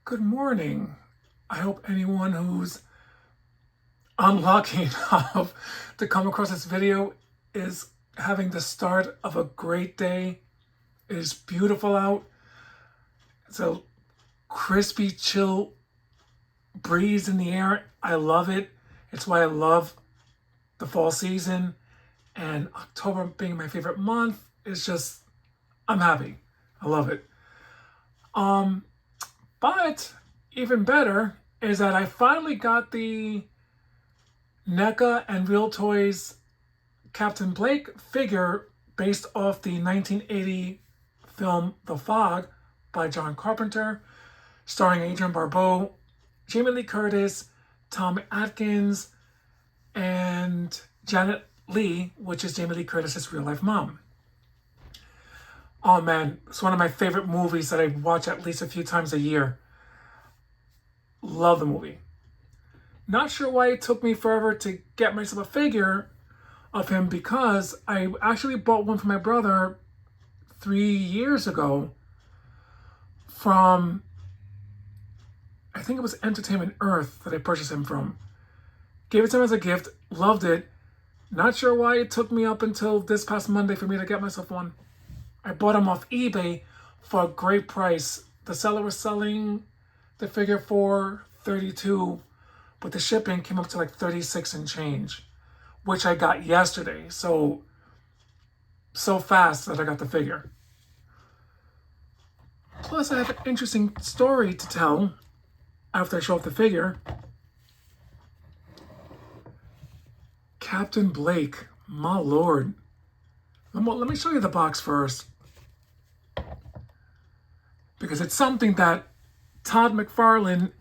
Good morning. I hope anyone who's unlucky enough to come across this video is having the start of a great day. It is beautiful out. It's a crispy, chill breeze in the air. I love it. It's why I love the fall season. And October being my favorite month is just, I'm happy. I love it. But even better is that I finally got the NECA and Real Toys Captain Blake figure based off the 1980 film The Fog by John Carpenter, starring Adrienne Barbeau, Jamie Lee Curtis, Tom Atkins, and Janet Leigh, which is Jamie Lee Curtis's real-life mom. Oh man, it's one of my favorite movies that I watch at least a few times a year. Love the movie. Not sure why it took me forever to get myself a figure of him, because I actually bought one for my brother 3 years ago from, I think it was Entertainment Earth that I purchased him from. Gave it to him as a gift, loved it. Not sure why it took me up until this past Monday for me to get myself one. I bought him off eBay for a great price. The seller was selling the figure for $32, but the shipping came up to like $36 and change, which I got yesterday. So fast that I got the figure. Plus, I have an interesting story to tell after I show off the figure. Captain Blake, my lord. Let me show you the box first, because it's something that Todd McFarlane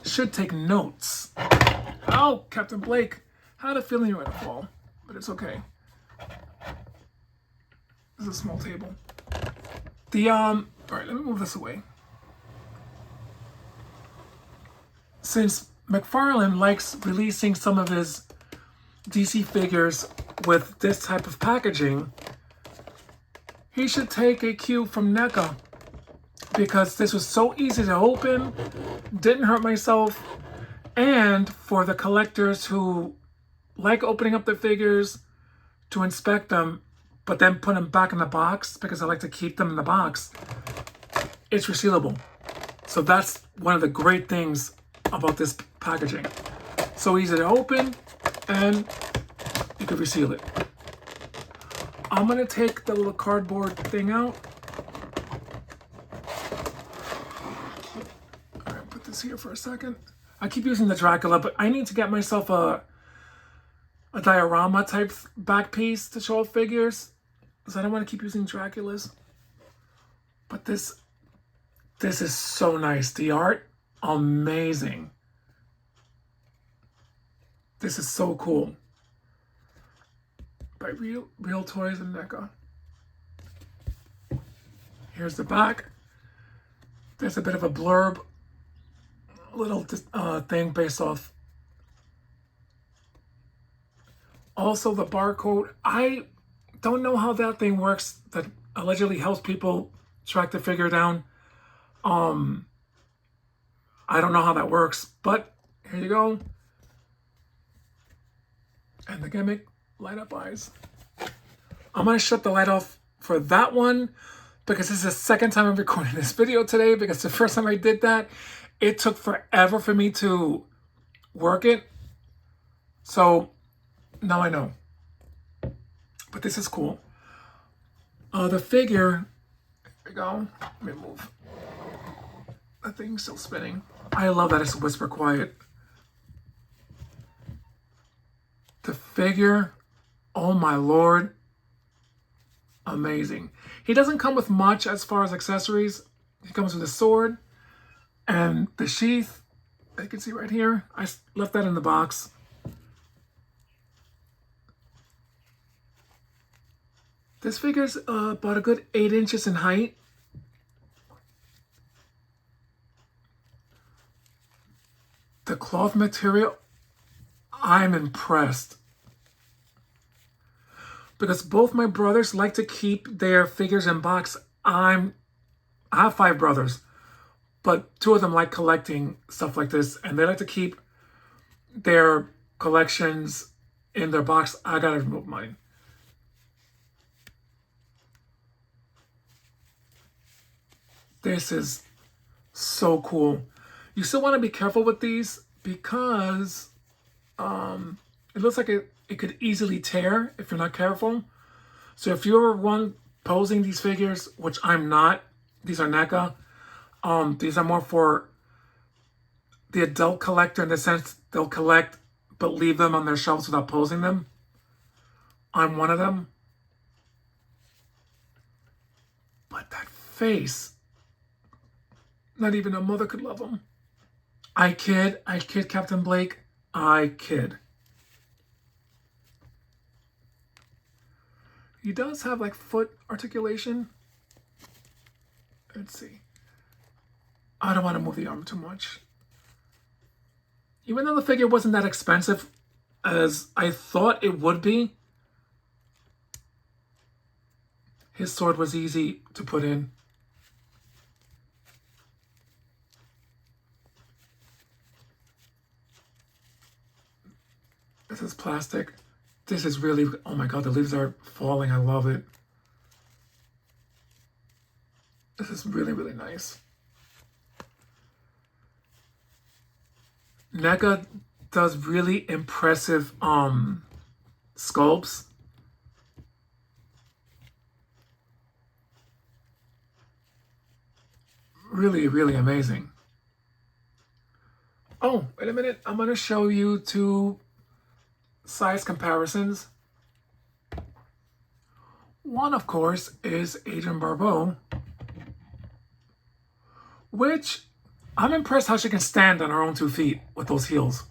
should take notes. Oh, Captain Blake, had a feeling you were gonna fall, but it's okay. This is a small table. All right, let me move this away. Since McFarlane likes releasing some of his DC figures with this type of packaging, he should take a cue from NECA, because this was so easy to open, didn't hurt myself, and for the collectors who like opening up their figures to inspect them, but then put them back in the box, because I like to keep them in the box, it's resealable. So that's one of the great things about this packaging. So easy to open, and you can reseal it. I'm gonna take the little cardboard thing out. All right, put this here for a second. I keep using the Dracula, but I need to get myself a diorama type back piece to show off figures, because I don't want to keep using Draculas. But this is so nice. The art, amazing. This is so cool. By Real Toys and NECA. Here's the back. There's a bit of a blurb, a little thing based off. Also the barcode. I don't know how that thing works that allegedly helps people track the figure down. I don't know how that works, but here you go. And the gimmick, light up eyes. I'm gonna shut the light off for that one, because this is the second time I'm recording this video today, because the first time I did that, it took forever for me to work it. So now I know. But this is cool. The figure, here we go. Let me move. The thing's still spinning. I love that it's whisper quiet. The figure, oh my lord, amazing. He doesn't come with much as far as accessories. He comes with a sword and the sheath. You can see right here. I left that in the box. This figure's about a good 8 inches in height. The cloth material, I'm impressed. Because both my brothers like to keep their figures in box. I have 5 brothers. but two of them like collecting stuff like this, and they like to keep their collections in their box. I gotta remove mine. This is so cool. You still want to be careful with these because it looks like it could easily tear if you're not careful. So if you're one posing these figures, which I'm not, these are NECA. These are more for the adult collector in the sense they'll collect but leave them on their shelves without posing them. I'm one of them. But that face, not even a mother could love him. I kid, Captain Blake. I kid. He does have like foot articulation. Let's see. I don't want to move the arm too much. Even though the figure wasn't that expensive as I thought it would be, his sword was easy to put in. This is plastic. This is really, oh my God, the leaves are falling. I love it. This is really, really nice. NECA does really impressive sculpts. Really, really amazing. Oh, wait a minute. I'm going to show you two size comparisons. One, of course, is Adrienne Barbeau, which I'm impressed how she can stand on her own 2 feet with those heels.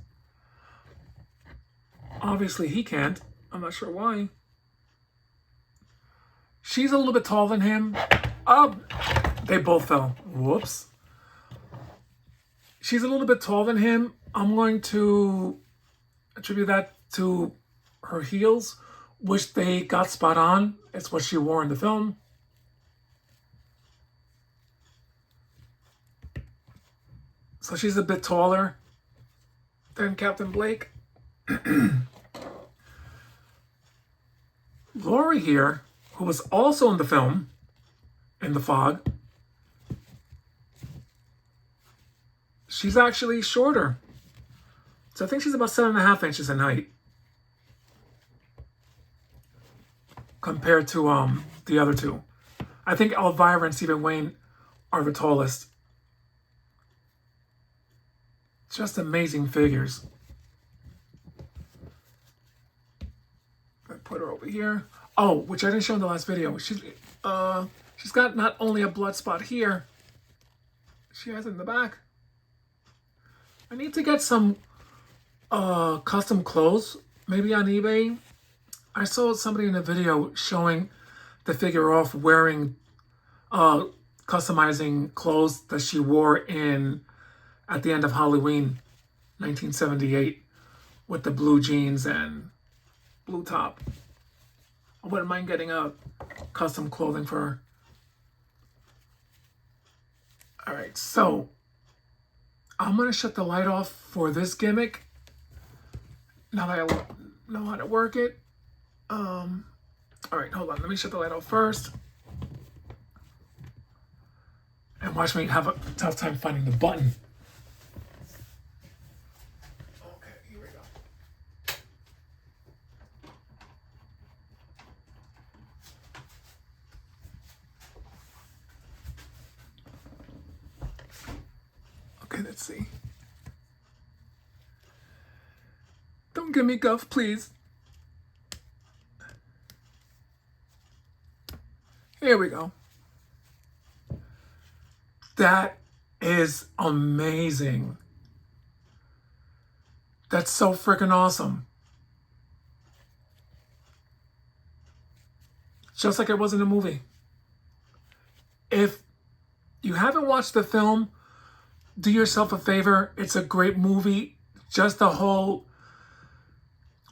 Obviously, he can't. I'm not sure why. She's a little bit taller than him. They both fell. Whoops. She's a little bit taller than him. I'm going to attribute that to her heels, which they got spot on. It's what she wore in the film. So she's a bit taller than Captain Blake. Laurie here, who was also in the film, in The Fog, she's actually shorter. So I think she's about 7.5 inches in height compared to the other two. I think Elvira and Stevie Wayne are the tallest. Just amazing figures. I put her over here. Oh, which I didn't show in the last video. She's got not only a blood spot here, she has it in the back. I need to get some custom clothes, maybe on eBay. I saw somebody in a video showing the figure off wearing customizing clothes that she wore at the end of Halloween 1978 with the blue jeans and blue top. I wouldn't mind getting a custom clothing for her. All right, so I'm gonna shut the light off for this gimmick. Now that I know how to work it. All right, hold on. Let me shut the light off first. And watch me have a tough time finding the button. Okay, here we go. Okay, let's see. Don't give me guff, please. Here we go. That is amazing. That's so freaking awesome. Just like it was in the movie. If you haven't watched the film, do yourself a favor. It's a great movie. Just the whole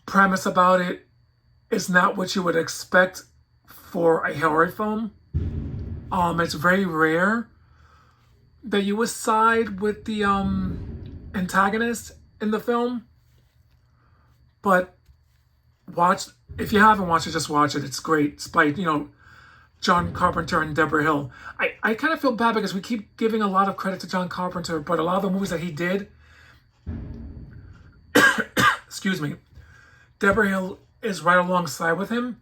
premise about it is not what you would expect for a horror film. It's very rare that you would side with the antagonist in the film. But watch, if you haven't watched it, just watch it. It's great. It's by, John Carpenter and Deborah Hill. I kind of feel bad because we keep giving a lot of credit to John Carpenter, but a lot of the movies that he did, excuse me, Deborah Hill is right alongside with him.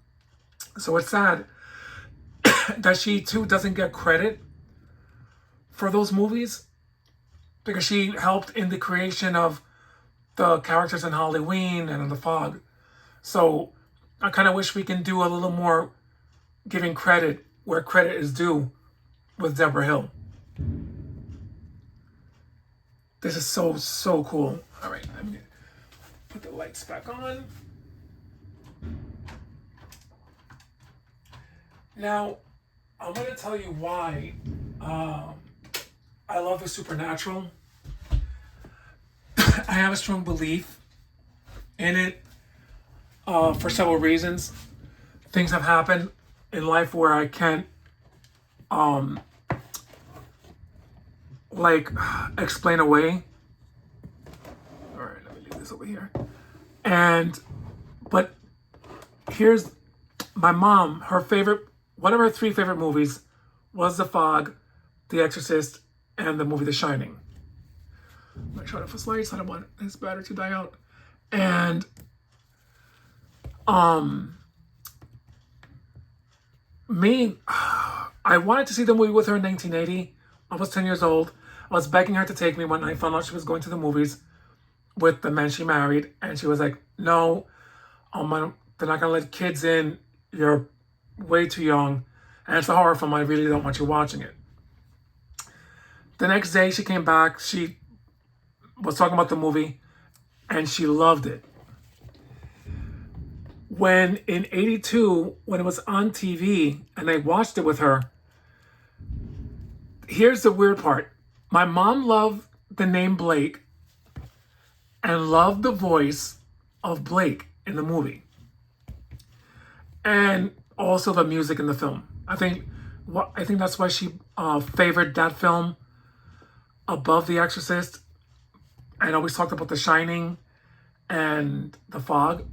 So it's sad that she too doesn't get credit for those movies because she helped in the creation of the characters in Halloween and in The Fog. So I kind of wish we can do a little more giving credit where credit is due with Deborah Hill. This is so, so cool. All right, let me put the lights back on. Now, I'm going to tell you why I love the supernatural. I have a strong belief in it for several reasons. Things have happened in life where I can't explain away. All right, let me leave this over here. But here's my mom, one of her 3 favorite movies was The Fog, The Exorcist, and the movie The Shining. I'm gonna shut off his lights. I don't want his battery to die out. And I wanted to see the movie with her in 1980. I was 10 years old. I was begging her to take me when I found out she was going to the movies with the man she married, and she was like, "No, they're not gonna let kids in. You're way too young, and it's a horror film. I really don't want you watching it." The next day she came back. She was talking about the movie, and she loved it. When in '82, when it was on TV, and I watched it with her, here's the weird part. My mom loved the name Blake and loved the voice of Blake in the movie. And also the music in the film. I think that's why she favored that film above The Exorcist, and always talked about The Shining and The Fog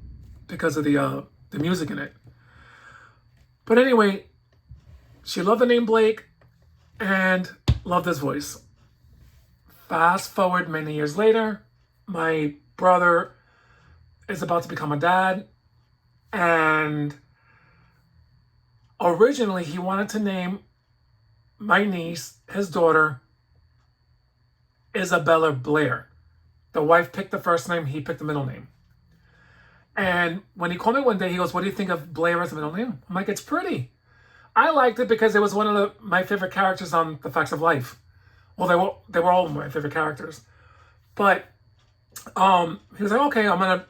because of the music in it. But anyway, she loved the name Blake and loved his voice. Fast forward many years later, my brother is about to become a dad, and originally he wanted to name my niece, his daughter, Isabella Blair. The wife picked the first name, he picked the middle name. And when he called me one day, he goes, "What do you think of Blair as a middle name?" I'm like, "It's pretty." I liked it because it was one of my favorite characters on The Facts of Life. Well, they were all my favorite characters. But he was like, "Okay, I'm going to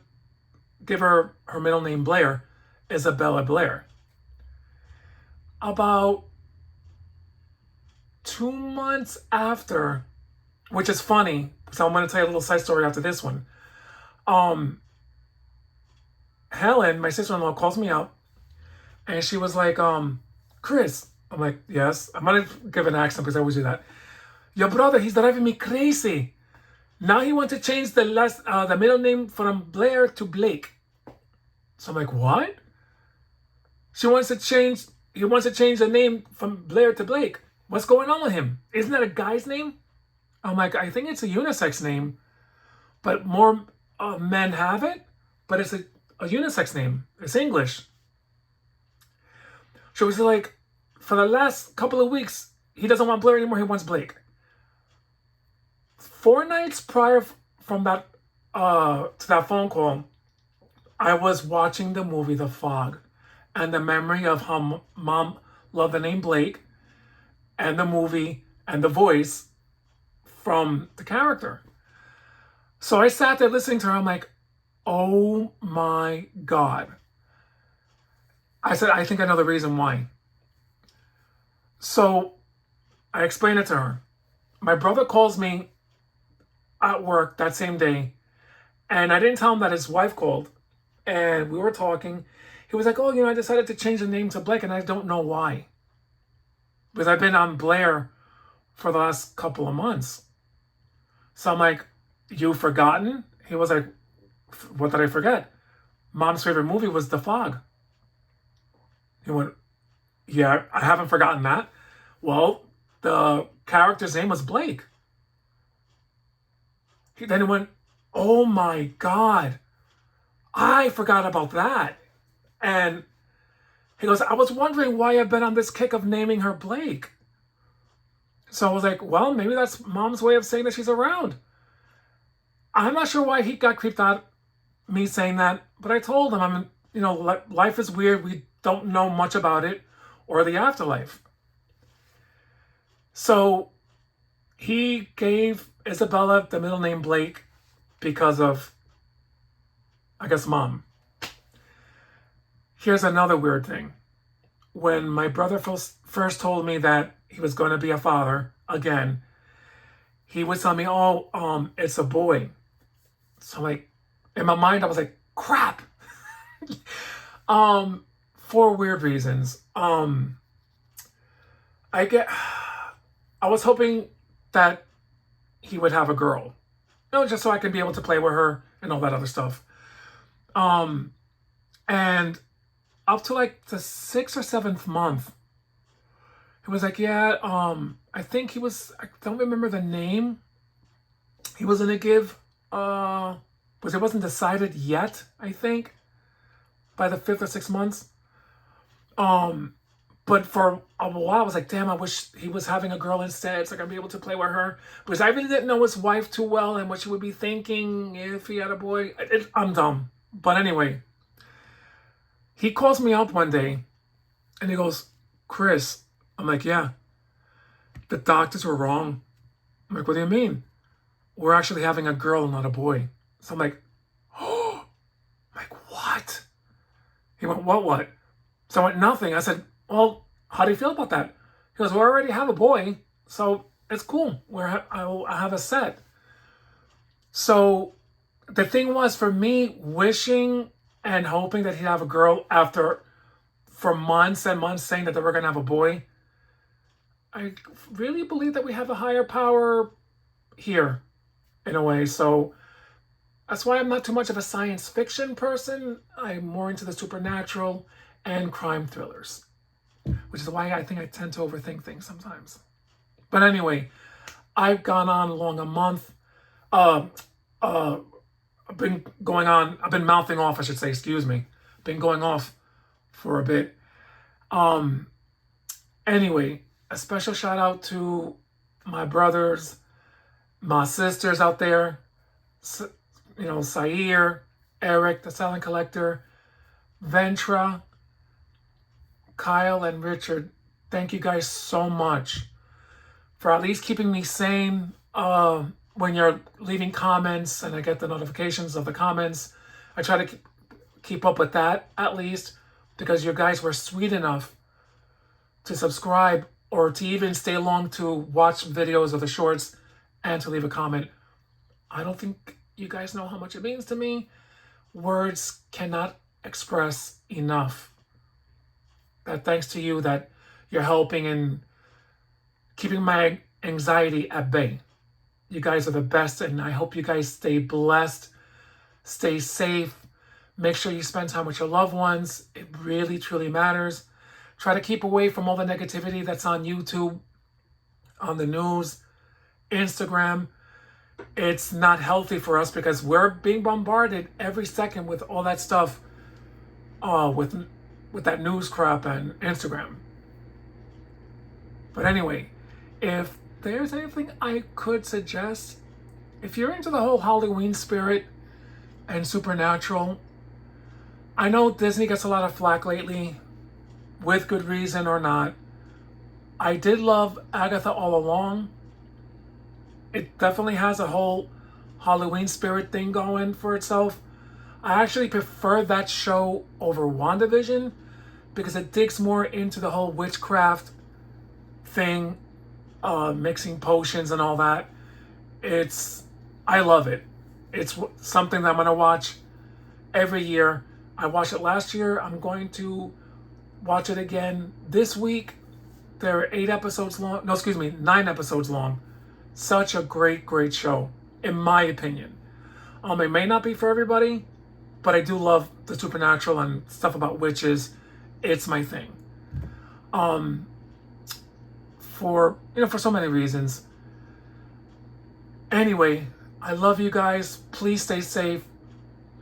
give her middle name Blair, Isabella Blair." About 2 months after, which is funny, so I'm going to tell you a little side story after this one. Helen, my sister-in-law, calls me up, and she was like, "Chris," I'm like, "Yes." I'm going to give an accent because I always do that. "Your brother, he's driving me crazy. Now he wants to change the middle name from Blair to Blake." So I'm like, "What?" He wants to change the name from Blair to Blake. What's going on with him? Isn't that a guy's name? I'm like, "I think it's a unisex name, but more men have it, but it's a unisex name. It's English." So it was like, for the last couple of weeks, he doesn't want Blair anymore, he wants Blake. 4 nights prior from that to that phone call, I was watching the movie The Fog, and the memory of how mom loved the name Blake, and the movie, and the voice from the character. So I sat there listening to her, I'm like, oh my God. I said, "I think I know the reason why." So I explained it to her. My brother calls me at work that same day, and I didn't tell him that his wife called, and we were talking. He was like, "Oh, I decided to change the name to Blake, and I don't know why. Because I've been on Blair for the last couple of months. So I'm like, you've forgotten? He was like, what did I forget? Mom's favorite movie was The Fog. He went, yeah, I haven't forgotten that. Well, the character's name was Blake. Then he went, oh my God, I forgot about that. And he goes, I was wondering why I've been on this kick of naming her Blake. So I was like, well, maybe that's Mom's way of saying that she's around. I'm not sure why he got creeped out me saying that, but I told him, life is weird. We don't know much about it or the afterlife. So he gave Isabella the middle name Blake because of, I guess, Mom. Here's another weird thing. When my brother first told me that he was going to be a father again, he would tell me, it's a boy. So like, in my mind, I was like, crap. For weird reasons. I was hoping that he would have a girl, just so I could be able to play with her and all that other stuff. And up to like the 6th or 7th month, he was like, yeah, I think I don't remember the name he was going to give, because it wasn't decided yet, I think, by the 5th or 6th months. But for a while, I was like, damn, I wish he was having a girl instead so I could be able to play with her. Because I really didn't know his wife too well and what she would be thinking if he had a boy. I'm dumb. But anyway, he calls me up one day and he goes, Chris. I'm like, yeah, the doctors were wrong. I'm like, what do you mean? We're actually having a girl, not a boy. So I'm like, oh, I'm like, what? He went, what? So I went, nothing. I said, well, how do you feel about that? He goes, we already have a boy, so it's cool. I have a set. So the thing was, for me, wishing and hoping that he'd have a girl for months and months saying that they were going to have a boy, I really believe that we have a higher power here, in a way. So that's why I'm not too much of a science fiction person. I'm more into the supernatural and crime thrillers, which is why I think I tend to overthink things sometimes. But anyway, I've gone on along a month. I've been mouthing off, I should say, excuse me. Been going off for a bit. Anyway, a special shout out to my brothers, my sisters out there, Sair, Eric, the Silent Collector, Ventra, Kyle, and Richard. Thank you guys so much for at least keeping me sane when you're leaving comments and I get the notifications of the comments. I try to keep up with that at least, because you guys were sweet enough to subscribe or to even stay long to watch videos of the shorts and to leave a comment. I don't think you guys know how much it means to me. Words cannot express enough that thanks to you that you're helping in keeping my anxiety at bay. You guys are the best, and I hope you guys stay blessed, stay safe. Make sure you spend time with your loved ones. It really, truly matters. Try to keep away from all the negativity that's on YouTube, on the news, Instagram. It's not healthy for us because we're being bombarded every second with all that stuff, with that news crap and Instagram. But anyway, if there's anything I could suggest, if you're into the whole Halloween spirit and supernatural, I know Disney gets a lot of flack lately, with good reason or not. I did love Agatha all along. It definitely has a whole Halloween spirit thing going for itself. I actually prefer that show over WandaVision because it digs more into the whole witchcraft thing, mixing potions and all that. I love it. It's something that I'm going to watch every year. I watched it last year. I'm going to watch it again this week. They're 8 episodes long. No, excuse me, 9 episodes long. Such a great, great show, in my opinion. It may not be for everybody, but I do love the supernatural and stuff about witches. It's my thing. For so many reasons. Anyway, I love you guys. Please stay safe.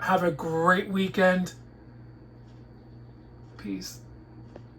Have a great weekend. Peace.